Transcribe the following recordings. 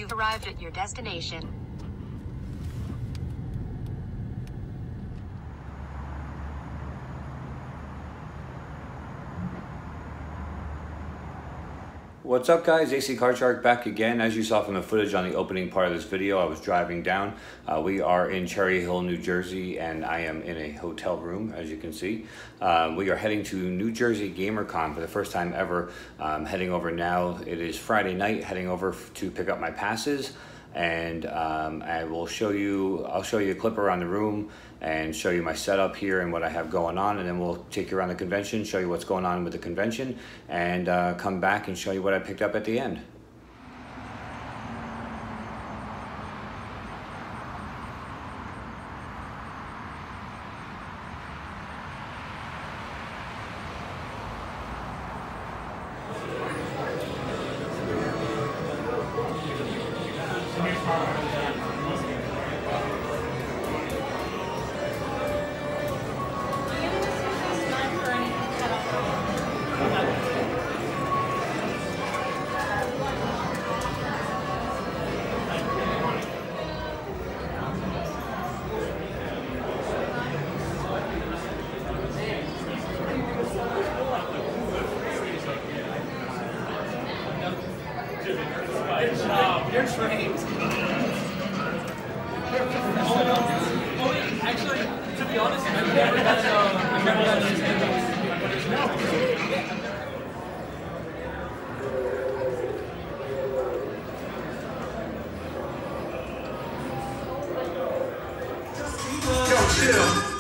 You've arrived at your destination. What's up guys, ACCardShark back again. As you saw from the footage on the opening part of this video, I was driving down. We are in Cherry Hill, New Jersey, and I am in a hotel room, as you can see. We are heading to NJGamerCon for the first time ever. Heading over now. It is Friday night, heading over to pick up my passes. And I'll show you a clip around the room and show you my setup here and what I have going on, and then we'll take you around the convention, show you what's going on with the convention, and come back and show you what I picked up at the end. Good job. You're trained. Actually, to be honest, I've never done these things.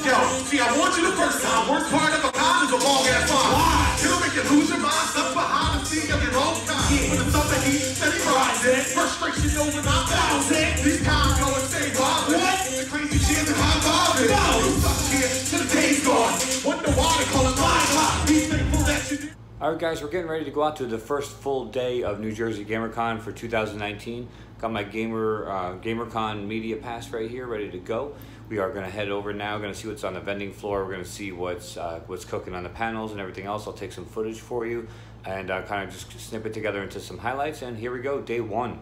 Yo, see, I want you the first time. Worst part of a con is a long ass time. Why? It'll make you lose your mind, stuck behind the scene of your own kind. With the stuff that heat, steady rising. Frustration over 9,000. These cons go and say, wow, what? The crazy shit and high vibing. No, you stuck here till the day's gone. Wonder why they call it live. Be thankful that you did. Alright guys, we're getting ready to go out to the first full day of NJGamerCon for 2019. Got my GamerCon media pass right here, ready to go. We are going to head over now, going to see what's on the vending floor. We're going to see what's cooking on the panels and everything else. I'll take some footage for you and kind of just snip it together into some highlights. And here we go, day one.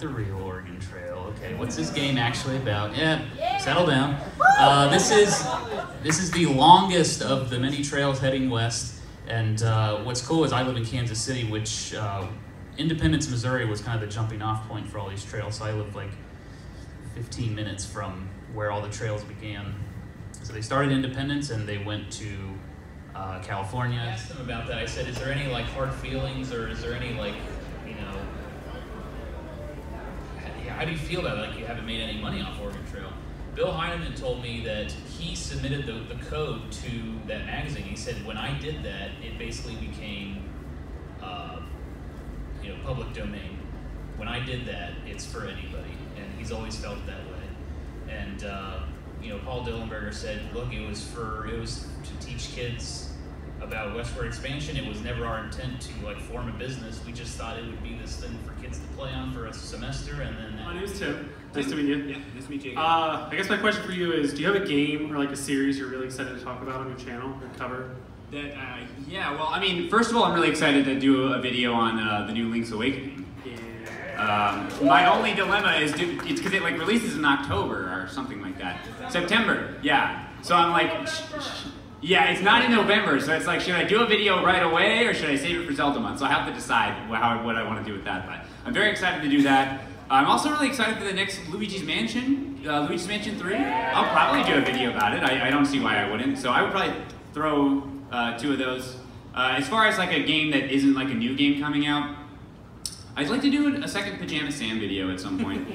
the real Oregon Trail. Okay, what's this game actually about? Yeah, settle down. This is the longest of the many trails heading west. And what's cool is I live in Kansas City, which Independence, Missouri was kind of the jumping off point for all these trails. So I live like 15 minutes from where all the trails began. So they started Independence and they went to California. I asked them about that. I said, is there any like hard feelings, or is there any like, you know, how do you feel about it? Like you haven't made any money off Oregon Trail? Bill Heineman told me that he submitted the code to that magazine. He said, when I did that, it basically became you know, public domain. When I did that, it's for anybody, and he's always felt that way. And you know, Paul Dillenberger said, look, it was to teach kids about westward expansion. It was never our intent to like form a business. We just thought it would be this thing for kids to play on for a semester, and then. My name is Tim. Nice to meet you. Yeah, nice to meet you. I guess my question for you is, do you have a game or like a series you're really excited to talk about on your channel or cover? Yeah, well, I mean, first of all, I'm really excited to do a video on the new Link's Awakening. Yeah. My only dilemma is, it's because it like releases in October or something like that. September, yeah. So I'm like, yeah, it's not in November, so it's like, should I do a video right away or should I save it for Zelda month? So I have to decide what I want to do with that. But I'm very excited to do that. I'm also really excited for the next Luigi's Mansion 3. I'll probably do a video about it. I don't see why I wouldn't. So I would probably throw 2 of those. As far as like a game that isn't like a new game coming out, I'd like to do a second Pajama Sam video at some point.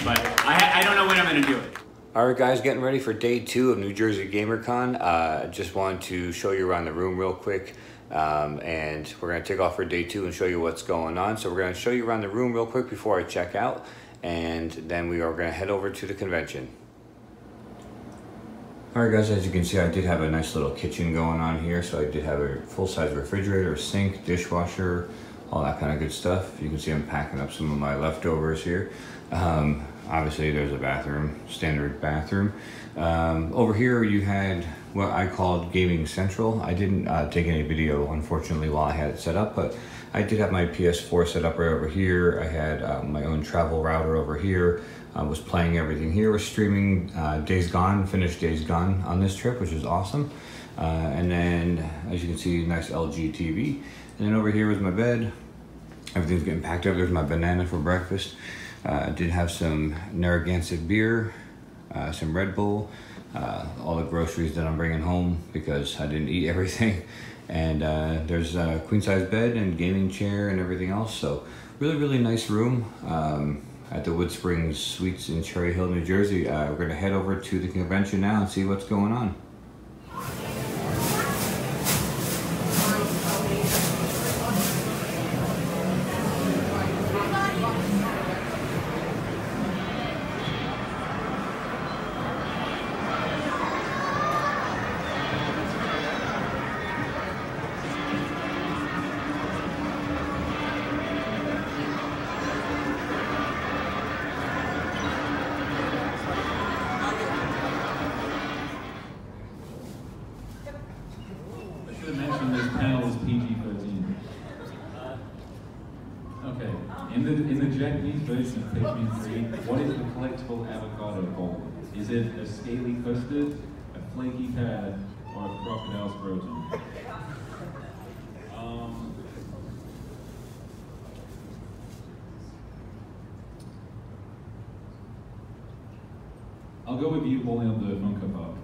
But I don't know when I'm going to do it. Alright guys, getting ready for day 2 of NJGamerCon. Just wanted to show you around the room real quick. And we're going to take off for day 2 and show you what's going on. So we're going to show you around the room real quick before I check out. And then we are going to head over to the convention. Alright guys, as you can see, I did have a nice little kitchen going on here. So I did have a full-size refrigerator, sink, dishwasher, all that kind of good stuff. You can see I'm packing up some of my leftovers here. Obviously there's a bathroom, standard bathroom. Over here you had what I called Gaming Central. I didn't take any video, unfortunately, while I had it set up, but I did have my PS4 set up right over here. I had my own travel router over here. I was playing everything here. We're streaming Days Gone, finished Days Gone on this trip, which is awesome. And then, as you can see, nice LG TV. And then over here was my bed. Everything's getting packed up. There's my banana for breakfast. I did have some Narragansett beer, some Red Bull, all the groceries that I'm bringing home because I didn't eat everything. And there's a queen size bed and gaming chair and everything else. So really, really nice room at the Wood Springs Suites in Cherry Hill, New Jersey. We're gonna head over to the convention now and see what's going on. This panel is PG-13. Okay, in the Japanese version of Pikmin 3, what is the collectible avocado bowl? Is it a scaly custard, a flaky pad, or a crocodile scrotum? I'll go with you pulling up the Funko Pop.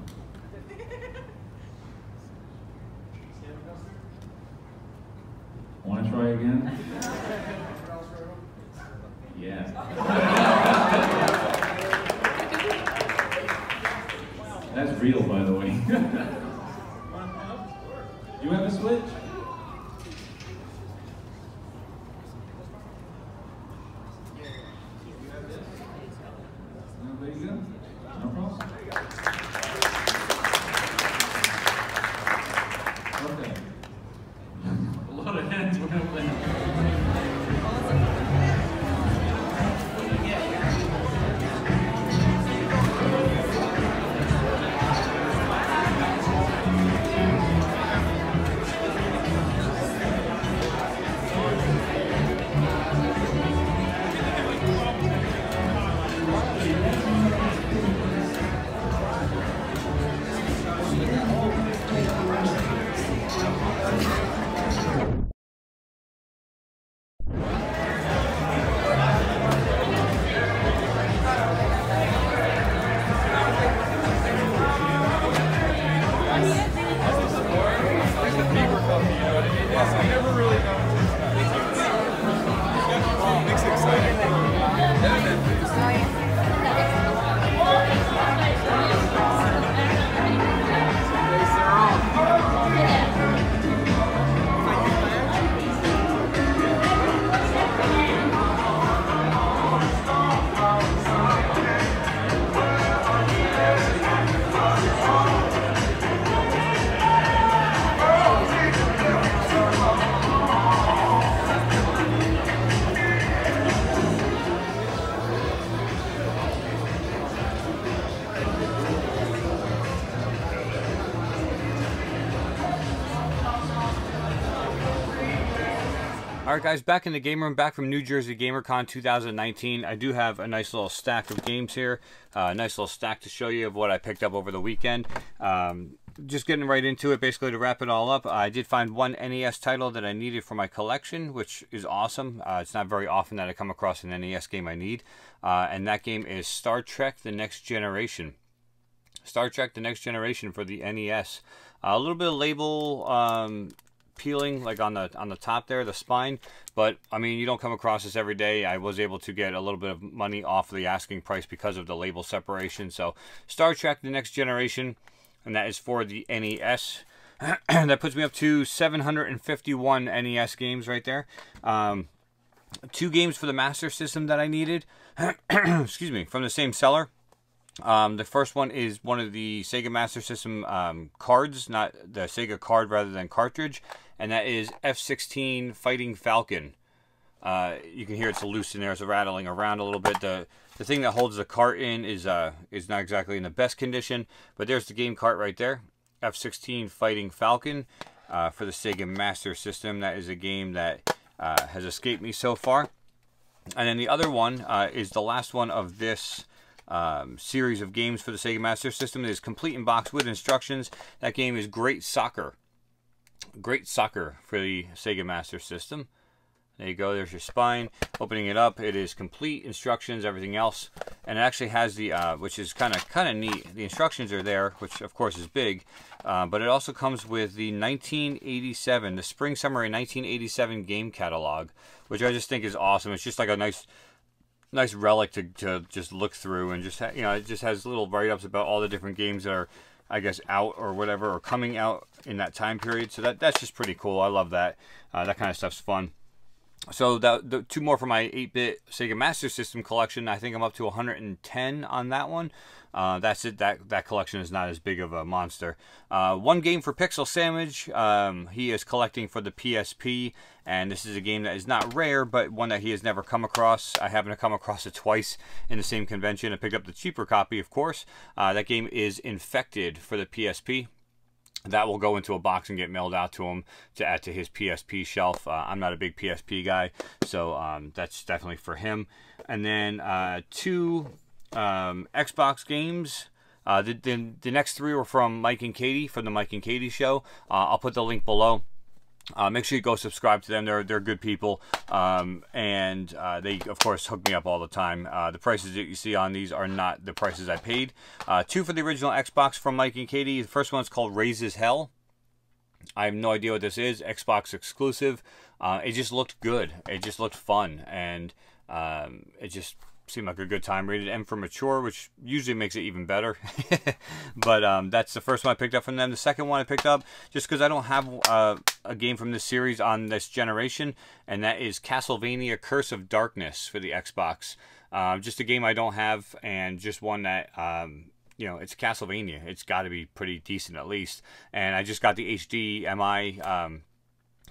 Want to try again? Yeah. That's real, by the way. You have a Switch? No, there you go. No problem. Okay. A lot of hands went up there. Alright guys, back in the game room, back from NJGamerCon 2019. I do have a nice little stack of games here. A nice little stack to show you of what I picked up over the weekend. Just getting right into it, basically to wrap it all up. I did find one NES title that I needed for my collection, which is awesome. It's not very often that I come across an NES game I need. And that game is Star Trek The Next Generation. Star Trek The Next Generation for the NES. A little bit of label peeling like on the top there, the spine, but I mean, you don't come across this every day. I was able to get a little bit of money off the asking price because of the label separation. So Star Trek The Next Generation, and that is for the NES. That puts me up to 751 NES games right there. 2 games for the Master System that I needed excuse me, from the same seller. The first one is one of the Sega Master System cards, not the Sega card rather than cartridge, and that is F-16 Fighting Falcon. You can hear it's loose in there, it's rattling around a little bit. The thing that holds the cart in is not exactly in the best condition, but there's the game cart right there. F-16 Fighting Falcon for the Sega Master System. That is a game that has escaped me so far. And then the other one is the last one of this series of games for the Sega Master System. It is complete in box with instructions. That game is Great Soccer. Great Soccer for the Sega Master System. There you go, there's your spine. Opening it up, it is complete instructions, everything else. And it actually has the, which is kind of neat. The instructions are there, which of course is big. But it also comes with the 1987, the Spring Summer 1987 game catalog, which I just think is awesome. It's just like a nice relic to just look through, and just you know, it just has little write-ups about all the different games that are, I guess, out or whatever, or coming out in that time period. So that's just pretty cool. I love that. That kind of stuff's fun. So the 2 more for my 8-bit Sega Master System collection. I think I'm up to 110 on that one. That's it. That collection is not as big of a monster. 1 game for Pixel Sandwich. He is collecting for the PSP, and this is a game that is not rare, but one that he has never come across. I happen to come across it twice in the same convention. I picked up the cheaper copy, of course. That game is Infected for the PSP. That will go into a box and get mailed out to him to add to his PSP shelf. I'm not a big PSP guy, so that's definitely for him. And then 2 Xbox games. The next 3 were from Mike and Katie, from the Mike and Katie show. I'll put the link below. Make sure you go subscribe to them. They're good people, and they of course hook me up all the time. The prices that you see on these are not the prices I paid. 2 for the original Xbox from Mike and Katie. The first one's called Raises Hell. I have no idea what this is. Xbox exclusive. It just looked good. It just looked fun, and it just seemed like a good time. Rated M for mature, which usually makes it even better. But that's the first one I picked up from them. The second one I picked up just because I don't have a game from this series on this generation, and that is Castlevania Curse of Darkness for the Xbox. Just a game I don't have, and just one that you know, it's Castlevania. It's got to be pretty decent at least. And I just got the HDMI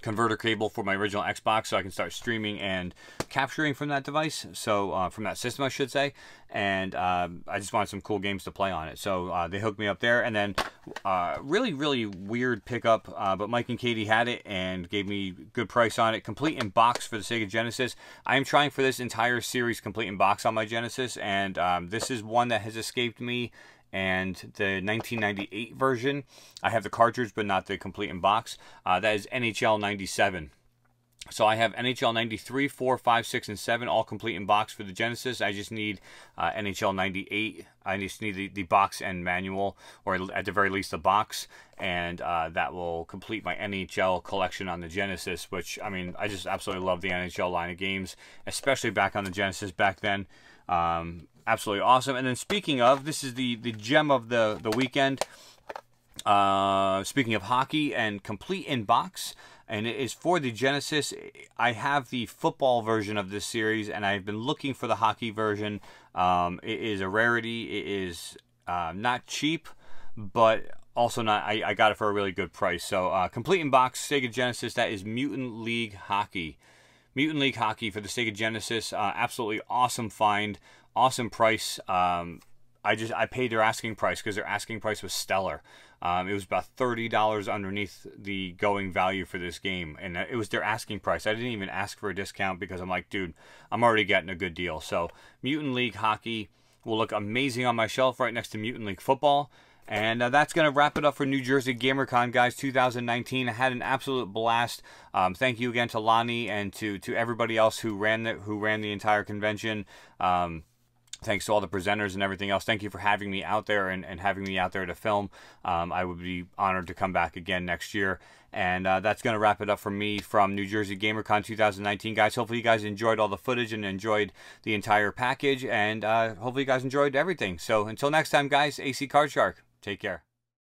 converter cable for my original Xbox, so I can start streaming and capturing from that device, so from that system I should say. And I just wanted some cool games to play on it, so they hooked me up there. And then really weird pickup, but Mike and Katie had it and gave me good price on it. Complete in box for the Sega Genesis. I am trying for this entire series complete in box on my Genesis, and this is one that has escaped me. And the 1998 version, I have the cartridge but not the complete in box. That is NHL 97. So I have NHL 93, 4, 5, 6, and 7 all complete in box for the Genesis. I just need NHL 98. I just need the box and manual, or at the very least the box, and that will complete my NHL collection on the Genesis, which, I mean, I just absolutely love the NHL line of games, especially back on the Genesis back then. Absolutely awesome. And then speaking of, this is the gem of the weekend. Speaking of hockey and complete in box, and it is for the Genesis. I have the football version of this series, and I've been looking for the hockey version. It is a rarity. It is not cheap, but also not. I got it for a really good price. So complete in box Sega Genesis. That is Mutant League Hockey. Mutant League Hockey for the Sega Genesis. Absolutely awesome find. Awesome price. I paid their asking price because their asking price was stellar. It was about $30 underneath the going value for this game, and it was their asking price. I didn't even ask for a discount because I'm like, dude, I'm already getting a good deal. So Mutant League Hockey will look amazing on my shelf right next to Mutant League Football. And that's going to wrap it up for New Jersey GamerCon, guys, 2019. I had an absolute blast. Thank you again to Lonnie and to everybody else who ran the entire convention. Thanks to all the presenters and everything else. Thank you for having me out there and having me out there to film. I would be honored to come back again next year. And that's going to wrap it up for me from New Jersey GamerCon 2019, guys. Hopefully you guys enjoyed all the footage and enjoyed the entire package. And hopefully you guys enjoyed everything. So until next time, guys, ACCardShark. Take care.